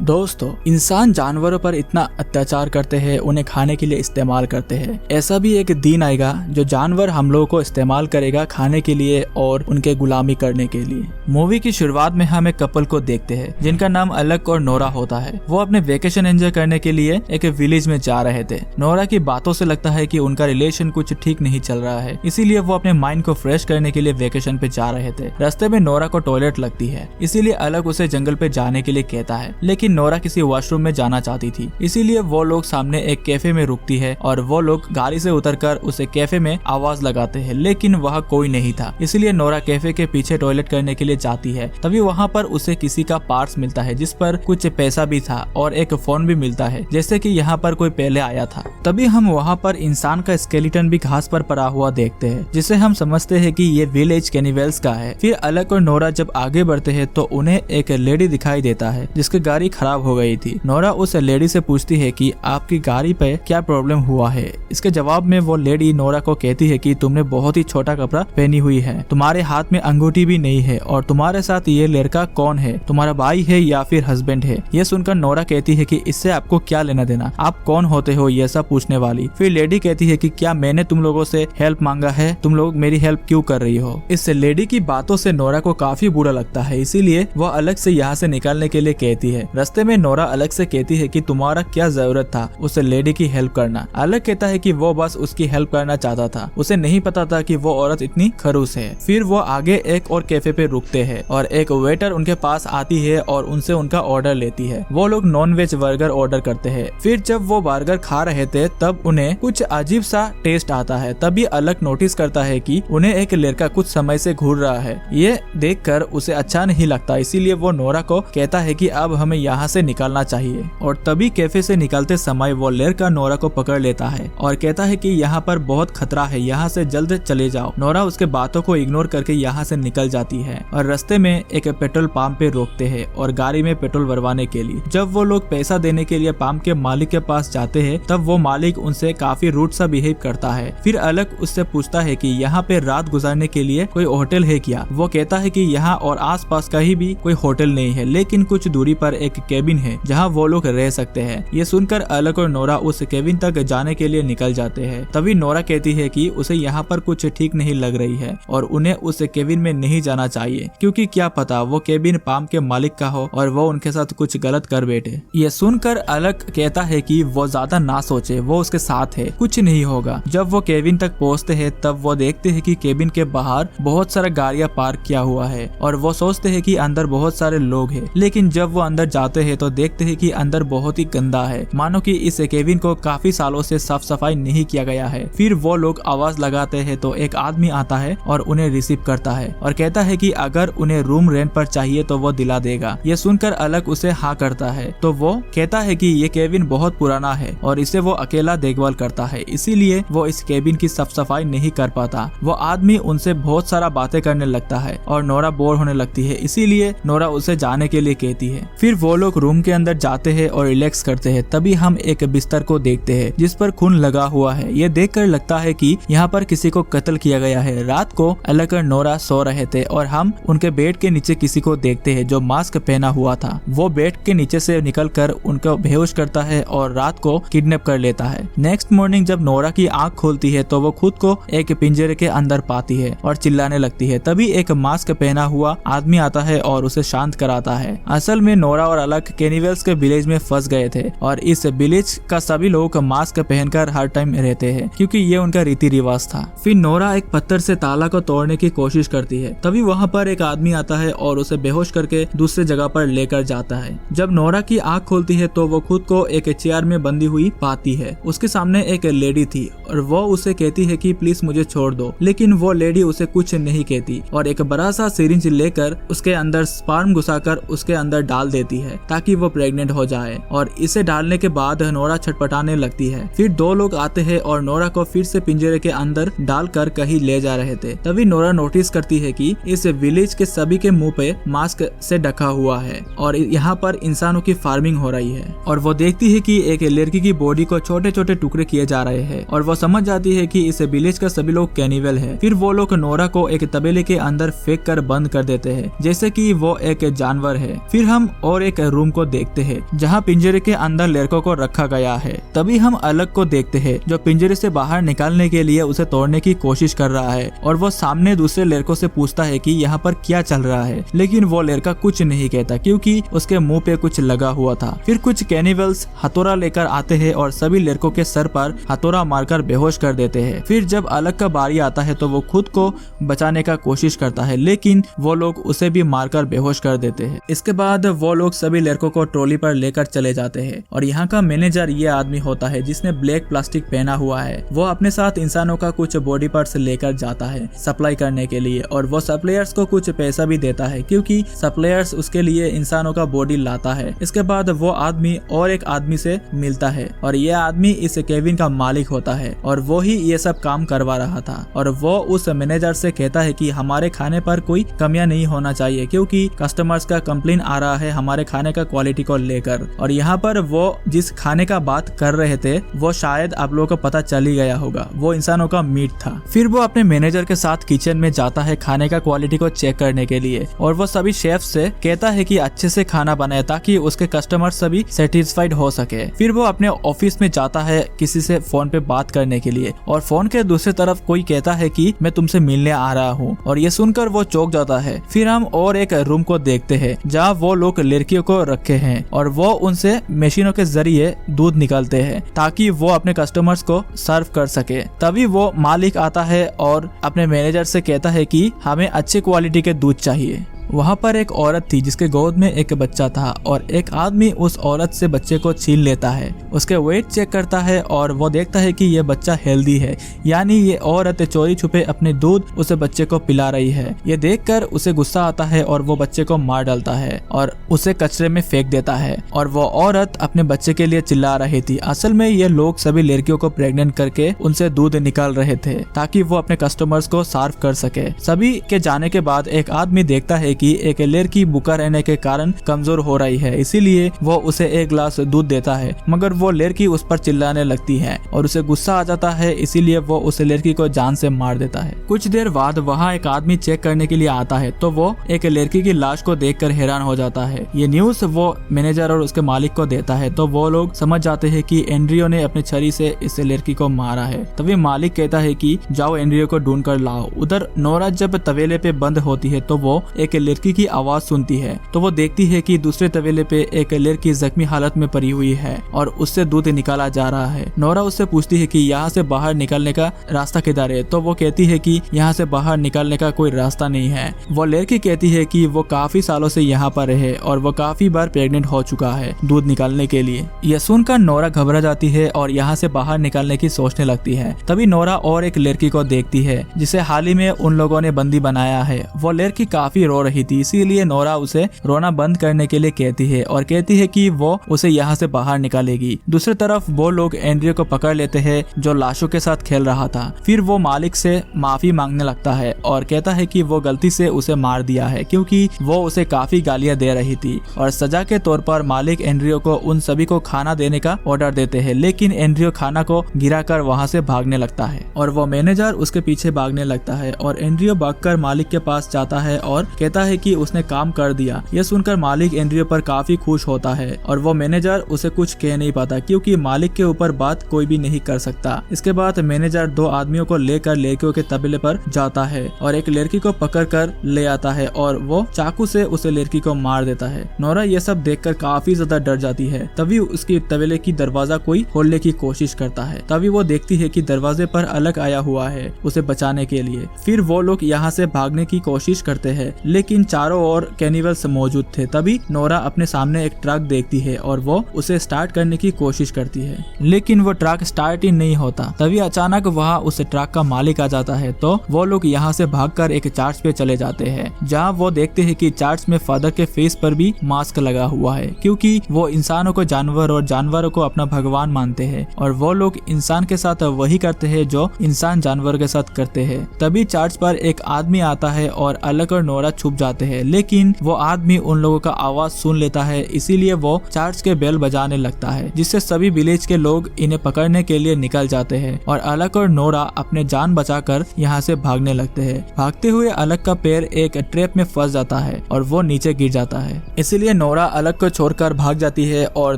दोस्तों, इंसान जानवरों पर इतना अत्याचार करते हैं, उन्हें खाने के लिए इस्तेमाल करते हैं। ऐसा भी एक दिन आएगा जो जानवर हम लोगों को इस्तेमाल करेगा खाने के लिए और उनके गुलामी करने के लिए। मूवी की शुरुआत में हम एक कपल को देखते हैं जिनका नाम अलक और नोरा होता है। वो अपने वेकेशन एंजॉय करने के लिए एक विलेज में जा रहे थे। नोरा की बातों से लगता है कि उनका रिलेशन कुछ ठीक नहीं चल रहा है, इसीलिए वो अपने माइंड को फ्रेश करने के लिए वेकेशन पे जा रहे थे। रास्ते में नोरा को टॉयलेट लगती है, इसीलिए अलक उसे जंगल पे जाने के लिए कहता है, लेकिन नोरा किसी वॉशरूम में जाना चाहती थी। इसीलिए वो लोग सामने एक कैफे में रुकती है और वो लोग गाड़ी से उतरकर उसे कैफे में आवाज लगाते हैं, लेकिन वहाँ कोई नहीं था। इसलिए नोरा कैफे के पीछे टॉयलेट करने के लिए जाती है। तभी वहाँ पर उसे किसी का पार्स मिलता है जिस पर कुछ पैसा भी था और एक फोन भी मिलता है, जैसे कि यहाँ पर कोई पहले आया था। तभी हम वहाँ पर इंसान का स्केलेटन भी घास पर पड़ा हुआ देखते हैं, जिसे हम समझते हैं कि ये विलेज कैनिवल्स का है। फिर अलक और नोरा जब आगे बढ़ते हैं तो उन्हें एक लेडी दिखाई देता है जिसकी गाड़ी खराब हो गई थी। नोरा उस लेडी से पूछती है कि आपकी गाड़ी पे क्या प्रॉब्लम हुआ है। इसके जवाब में वो लेडी नोरा को कहती है कि तुमने बहुत ही छोटा कपड़ा पहनी हुई है, तुम्हारे हाथ में अंगूठी भी नहीं है और तुम्हारे साथ ये लड़का कौन है, तुम्हारा भाई है या फिर हस्बैंड है। ये सुनकर नोरा कहती है कि इससे आपको क्या लेना देना, आप कौन होते हो ये सब पूछने वाली। फिर लेडी कहती है कि क्या मैंने तुम लोगों से हेल्प मांगा है, तुम लोग मेरी हेल्प क्यों कर रही हो। इस लेडी की बातों से नोरा को काफी बुरा लगता है, इसीलिए वो अलग से यहाँ से निकालने के लिए कहती है। रास्ते में नोरा अलग से कहती है कि तुम्हारा क्या जरूरत था उस लेडी की हेल्प करना। अलग कहता है कि वो बस उसकी हेल्प करना चाहता था, उसे नहीं पता था कि वो औरत इतनी खड़ूस है। फिर वो आगे एक और कैफे पे रुकते हैं और एक वेटर उनके पास आती है और उनसे उनका ऑर्डर लेती है। वो लोग नॉन वेज बर्गर ऑर्डर करते हैं। फिर जब वो बर्गर खा रहे थे तब उन्हें कुछ अजीब सा टेस्ट आता है। तभी अलग नोटिस करता है कि उन्हें एक लड़का कुछ समय से घूर रहा है। ये देखकर उसे अच्छा नहीं लगता, इसीलिए वो नोरा को कहता है कि अब हमें यहाँ से निकलना चाहिए। और तभी कैफे से निकलते समय वो लड़का नोरा को पकड़ लेता है और कहता है कि यहाँ पर बहुत खतरा है, यहाँ से जल्द चले जाओ। नोरा उसके बातों को इग्नोर करके यहाँ से निकल जाती है और रास्ते में एक पेट्रोल पंप पे रोकते हैं और गाड़ी में पेट्रोल भरवाने के लिए। जब वो लोग पैसा देने के लिए पंप के मालिक के पास जाते हैं तब वो मालिक उनसे काफी रूड सा बिहेव करता है। फिर अलग उससे पूछता है कि यहाँ पे रात गुजारने के लिए कोई होटल है क्या। वो कहता है कि यहाँ और आसपास कहीं भी कोई होटल नहीं है, लेकिन कुछ दूरी पर एक केबिन है जहाँ वो लोग रह सकते हैं। ये सुनकर अलग और नोरा उस केबिन तक जाने के लिए निकल जाते हैं। तभी नोरा कहती है कि उसे यहाँ पर कुछ ठीक नहीं लग रही है और उन्हें उस केबिन में नहीं जाना चाहिए, क्योंकि क्या पता वो केबिन पाम के मालिक का हो और वो उनके साथ कुछ गलत कर बैठे। ये सुनकर अलग कहता है कि वो ज्यादा ना सोचे, वो उसके साथ है, कुछ नहीं होगा। जब वो केबिन तक पहुँचते हैं तब वो देखते हैं कि केबिन के बाहर बहुत सारा गाड़ियाँ पार्क किया हुआ है और वो सोचते हैं कि अंदर बहुत सारे लोग हैं। लेकिन जब वो अंदर जाते हैं तो देखते हैं कि अंदर बहुत ही गंदा है, मानो कि इस केबिन को काफी सालों से साफ सफाई नहीं किया गया है। फिर वो लोग आवाज लगाते हैं तो एक आदमी आता है और उन्हें रिसीव करता है और कहता है कि अगर उन्हें रूम रेंट पर चाहिए तो वो दिला देगा। ये सुनकर अलग उसे हाँ करता है तो वो कहता है कि ये केबिन बहुत पुराना है और इसे वो अकेला देखभाल करता है, इसीलिए वो इस केबिन की साफ सफाई नहीं कर पाता। वो आदमी उनसे बहुत सारा बातें करने लगता है और नोरा बोर होने लगती है, इसीलिए नोरा उसे जाने के लिए कहती है। फिर वो लोग रूम के अंदर जाते हैं और रिलैक्स करते हैं। तभी हम एक बिस्तर को देखते हैं जिस पर खून लगा हुआ है। ये देखकर लगता है कि यहाँ पर किसी को कत्ल किया गया है। रात को अलग और नोरा सो रहे थे और हम उनके बेड के नीचे किसी को देखते हैं जो मास्क पहना हुआ था। वो बेड के नीचे से निकलकर उनको बेहोश करता है और रात को किडनैप कर लेता है। नेक्स्ट मॉर्निंग जब नोरा की आंख खोलती है तो वो खुद को एक पिंजरे के अंदर पाती है और चिल्लाने लगती है। तभी एक मास्क पहना हुआ आदमी आता है और उसे शांत कराता है। असल में नोरा और अलग कैनिवल्स के विलेज में फंस गए थे और इस विलेज का सभी लोग मास्क पहनकर हर टाइम रहते हैं, क्योंकि ये उनका रीति रिवाज था। फिर नोरा एक पत्थर से ताला को तोड़ने की कोशिश करती है। तभी वहाँ पर एक आदमी आता है और उसे बेहोश करके दूसरे जगह पर लेकर जाता है। जब नोरा की आंख खोलती है तो वो खुद को एक चेयर में बंधी हुई पाती है। उसके सामने एक लेडी थी और वो उसे कहती है कि प्लीज मुझे छोड़ दो, लेकिन वो लेडी उसे कुछ नहीं कहती और एक बड़ा सा सिरिंज लेकर उसके अंदर स्पर्म घुसाकर उसके अंदर डाल देती है ताकि वो प्रेग्नेंट हो जाए। और इसे डालने के बाद नोरा छटपटाने लगती है। फिर दो लोग आते हैं और नोरा को फिर से पिंजरे के अंदर डालकर कहीं ले जा रहे थे। तभी नोरा नोटिस करती है कि इस विलेज के सभी के मुंह पे मास्क से ढका हुआ है और यहाँ पर इंसानों की फार्मिंग हो रही है। और वो देखती है कि एक लड़की की बॉडी को छोटे छोटे टुकड़े किए जा रहे हैं और वो समझ जाती है कि इस विलेज का सभी लोग कैनिवल है। फिर वो लोग नोरा को एक तबेले के अंदर फेंक कर बंद कर देते हैं जैसे कि वो एक जानवर है। फिर हम और एक रूम को देखते हैं जहाँ पिंजरे के अंदर लड़कों को रखा गया है। तभी हम अलग को देखते हैं जो पिंजरे से बाहर निकालने के लिए उसे तोड़ने की कोशिश कर रहा है और वो सामने दूसरे लड़कों से पूछता है कि यहाँ पर क्या चल रहा है, लेकिन वो लड़का कुछ नहीं कहता क्योंकि उसके मुंह पे कुछ लगा हुआ था। फिर कुछ कैनिबल्स हथौड़ा लेकर आते हैं और सभी लड़कों के सर पर हथौड़ा मारकर बेहोश कर देते हैं। फिर जब अलग का बारी आता है तो वो खुद को बचाने का कोशिश करता है, लेकिन वो लोग उसे भी मारकर बेहोश कर देते हैं। इसके बाद वो लोग सभी लड़कों को ट्रॉली पर लेकर चले जाते हैं और यहाँ का मैनेजर ये आदमी होता है जिसने ब्लैक प्लास्टिक पहना हुआ है। वो अपने साथ इंसानों का कुछ बॉडी पार्ट्स लेकर जाता है सप्लाई करने के लिए और वो सप्लायर्स को कुछ पैसा भी देता है क्योंकि सप्लायर्स उसके लिए इंसानों का बॉडी लाता है। इसके बाद वो आदमी और एक आदमी से मिलता है और ये आदमी इस केबिन का मालिक होता है और वो ही ये सब काम करवा रहा था। और वो उस मैनेजर से कहता है कि हमारे खाने पर कोई कमियां नहीं होना चाहिए क्योंकि कस्टमर्स का कंप्लेन आ रहा है हमारे खाने का क्वालिटी को लेकर। और यहाँ पर वो जिस खाने का बात कर रहे थे वो शायद आप लोगों को पता चल ही गया होगा, वो इंसानों का मीट था। फिर वो अपने मैनेजर के साथ किचन में जाता है खाने का क्वालिटी को चेक करने के लिए और वो सभी शेफ से कहता है कि अच्छे से खाना बनाए ताकि उसके कस्टमर सभी सेटिस्फाइड हो सके। फिर वो अपने ऑफिस में जाता है किसी से फोन पे बात करने के लिए और फोन के दूसरी तरफ कोई कहता है कि मैं तुमसे मिलने आ रहा हूँ और ये सुनकर वो चौंक जाता है। फिर हम और एक रूम को देखते हैं जहाँ वो लोग लड़कियों को रखे हैं और वो उनसे मशीनों के जरिए दूध निकालते हैं ताकि वो अपने कस्टमर्स को सर्व कर सके। तभी वो मालिक आता है और अपने मैनेजर से कहता है कि हमें अच्छे क्वालिटी के दूध चाहिए। वहाँ पर एक औरत थी जिसके गोद में एक बच्चा था और एक आदमी उस औरत से बच्चे को छीन लेता है, उसके वेट चेक करता है और वो देखता है कि ये बच्चा हेल्दी है, यानी ये औरत चोरी छुपे अपने दूध उस बच्चे को पिला रही है। ये देखकर उसे गुस्सा आता है और वो बच्चे को मार डालता है और उसे कचरे में फेंक देता है। और वो औरत अपने बच्चे के लिए चिल्ला रही थी। असल में ये लोग सभी लड़कियों को प्रेग्नेंट करके उनसे दूध निकाल रहे थे ताकि वो अपने कस्टमर्स को सर्व कर सके। सभी के जाने के बाद एक आदमी देखता है कि एक लड़की भूखा रहने के कारण कमजोर हो रही है, इसीलिए वो उसे एक गिलास दूध देता है, मगर वो लड़की उस पर चिल्लाने लगती है और उसे गुस्सा आ जाता है, इसीलिए वो उस लड़की को जान से मार देता है। कुछ देर बाद वहाँ एक आदमी चेक करने के लिए आता है तो वो एक लड़की की लाश को देखकर हैरान हो जाता है। ये न्यूज वो मैनेजर और उसके मालिक को देता है तो वो लोग समझ जाते हैं कि एंड्रियो ने अपनी छरी से इस लड़की को मारा है। तभी मालिक कहता है कि जाओ एंड्रियो को ढूंढ कर लाओ। उधर नोरा जब तवेले पे बंद होती है तो वो एक लड़की की आवाज सुनती है तो वो देखती है कि दूसरे तवेले पे एक लड़की जख्मी हालत में पड़ी हुई है और उससे दूध निकाला जा रहा है। नोरा उससे पूछती है कि यहाँ से बाहर निकलने का रास्ता किधर है तो वो कहती है कि यहाँ से बाहर निकलने का कोई रास्ता नहीं है। वो लड़की कहती है कि वो काफी सालों से यहाँ पर है और वो काफी बार प्रेग्नेंट हो चुका है दूध निकालने के लिए। यह सुनकर नोरा घबरा जाती है और यहाँ से बाहर निकलने की सोचने लगती है। तभी नोरा और एक लड़की को देखती है जिसे हाल ही में उन लोगों ने बंदी बनाया है। वो लड़की काफी रो रही थी, इसीलिए नोरा उसे रोना बंद करने के लिए कहती है और कहती है कि वो उसे यहाँ से बाहर निकालेगी। दूसरी तरफ वो लोग एंड्रियो को पकड़ लेते हैं जो लाशों के साथ खेल रहा था। फिर वो मालिक से माफी मांगने लगता है और कहता है कि वो गलती से उसे मार दिया है क्योंकि वो उसे काफी गालियां दे रही थी। और सजा के तौर पर मालिक एंड्रियो को उन सभी को खाना देने का ऑर्डर देते हैं, लेकिन एंड्रियो खाना को गिराकर वहाँ से भागने लगता है और वो मैनेजर उसके पीछे भागने लगता है और एंड्रियो भागकर मालिक के पास जाता है और कहता है कि उसने काम कर दिया। यह सुनकर मालिक एंड्रियो पर काफी खुश होता है और वो मैनेजर उसे कुछ कह नहीं पाता क्योंकि मालिक के ऊपर बात कोई भी नहीं कर सकता। इसके बाद मैनेजर दो आदमियों को लेकर लड़कियों के तबेले पर जाता है और एक लड़की को पकड़ कर ले आता है और वो चाकू से उस लड़की को मार देता है। नोरा ये सब देखकर काफी ज्यादा डर जाती है। तभी उसकी तबेले की दरवाजा कोई खोलने की कोशिश करता है। तभी वो देखती है कि दरवाजे पर अलग आया हुआ है उसे बचाने के लिए। फिर वो लोग यहाँ से भागने की कोशिश करते हैं, लेकिन चारों ओर कैनिबल्स मौजूद थे। तभी नोरा अपने सामने एक ट्रक देखती है और वो उसे स्टार्ट करने की कोशिश करती है, लेकिन वो ट्रक स्टार्ट ही नहीं होता। तभी अचानक वहाँ उस ट्रक का मालिक आ जाता है तो वो लोग यहाँ से भागकर एक चर्च पे चले जाते हैं, जहाँ वो देखते हैं कि चर्च में फादर के फेस पर भी मास्क लगा हुआ है क्योंकि वो इंसानों को जानवर और जानवरों को अपना भगवान मानते हैं और वो लोग इंसान के साथ वही करते हैं जो इंसान जानवर के साथ करते हैं। तभी चर्च पर एक आदमी आता है और अलग और नोरा छुप जाते हैं, लेकिन वो आदमी उन लोगों का आवाज सुन लेता है, इसीलिए वो चर्च के बेल बजाने लगता है, जिससे सभी विलेज के लोग इन्हें पकड़ने के लिए निकल जाते हैं और अलक और नोरा अपने जान बचाकर यहाँ से भागने लगते हैं। भागते हुए अलक का पैर एक ट्रैप में फंस जाता है और वो नीचे गिर जाता है, इसीलिए नोरा अलक को छोड़कर भाग जाती है और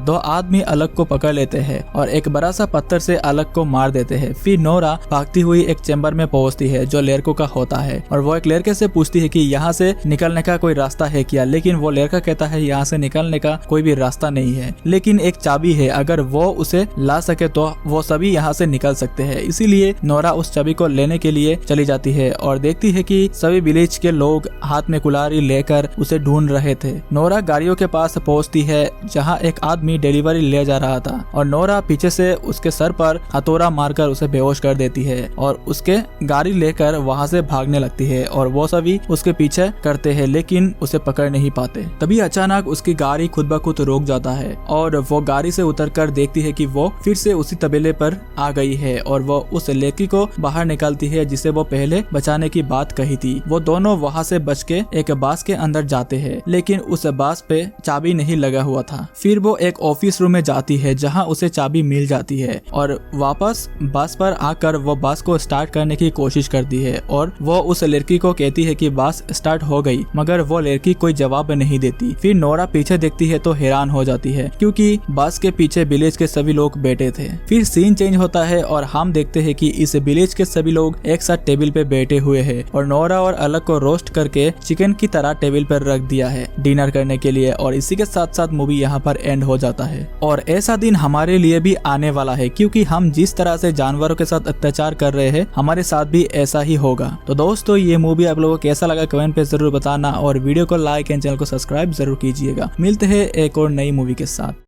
दो आदमी अलक को पकड़ लेते हैं और एक बड़ा सा पत्थर से अलक को मार देते हैं। फिर नोरा भागती हुई एक चैम्बर में पहुंचती है जो लड़कों का होता है और वो एक लड़के से पूछती है कि यहाँ से निकलने का कोई रास्ता है क्या, लेकिन वो लड़का कहता है यहाँ से निकलने का कोई भी रास्ता नहीं है, लेकिन एक चाबी है, अगर वो उसे ला सके तो वो सभी यहाँ से निकल सकते हैं। इसीलिए नोरा उस चाबी को लेने के लिए चली जाती है और देखती है कि सभी विलेज के लोग हाथ में कुल्हाड़ी लेकर उसे ढूंढ रहे थे। नोरा गाड़ियों के पास पहुंचती है जहाँ एक आदमी डिलीवरी ले जा रहा था और नोरा पीछे से उसके सर पर हथौड़ा मारकर उसे बेहोश कर देती है और उसके गाड़ी लेकर वहाँ से भागने लगती है और वो सभी उसके पीछे करते हैं, लेकिन उसे पकड़ नहीं पाते। तभी अचानक उसकी गाड़ी खुद ब खुद रुक जाता है और वो गाड़ी से उतरकर देखती है कि वो फिर से उसी तबेले पर आ गई है और वो उस लड़की को बाहर निकालती है जिसे वो पहले बचाने की बात कही थी। वो दोनों वहाँ से बच के एक बास के अंदर जाते हैं, लेकिन उस बास पे चाबी नहीं लगा हुआ था। फिर वो एक ऑफिस रूम में जाती है जहाँ उसे चाबी मिल जाती है और वापस बास पर आकर वो बास को स्टार्ट करने की कोशिश करती है और वो उस लड़की को कहती है कि बास स्टार्ट हो गई, मगर वो लड़की कोई जवाब नहीं देती। फिर नोरा पीछे देखती है तो हैरान हो जाती है क्योंकि बास के पीछे विलेज के सभी लोग बैठे थे। फिर सीन चेंज होता है और हम देखते हैं कि इस विलेज के सभी लोग एक साथ टेबल पे बैठे हुए हैं और नोरा और अलक को रोस्ट करके चिकन की तरह टेबल पर रख दिया है डिनर करने के लिए और इसी के साथ साथ मूवी यहाँ पर एंड हो जाता है। और ऐसा दिन हमारे लिए भी आने वाला है क्योंकि हम जिस तरह से जानवरों के साथ अत्याचार कर रहे हैं हमारे साथ भी ऐसा ही होगा। तो दोस्तों ये मूवी आप लोगों को कैसा लगा कमेंट पे जरूर बताना और वीडियो को लाइक एंड चैनल को सब्सक्राइब जरूर कीजिएगा। मिलते हैं एक और नई मूवी के साथ।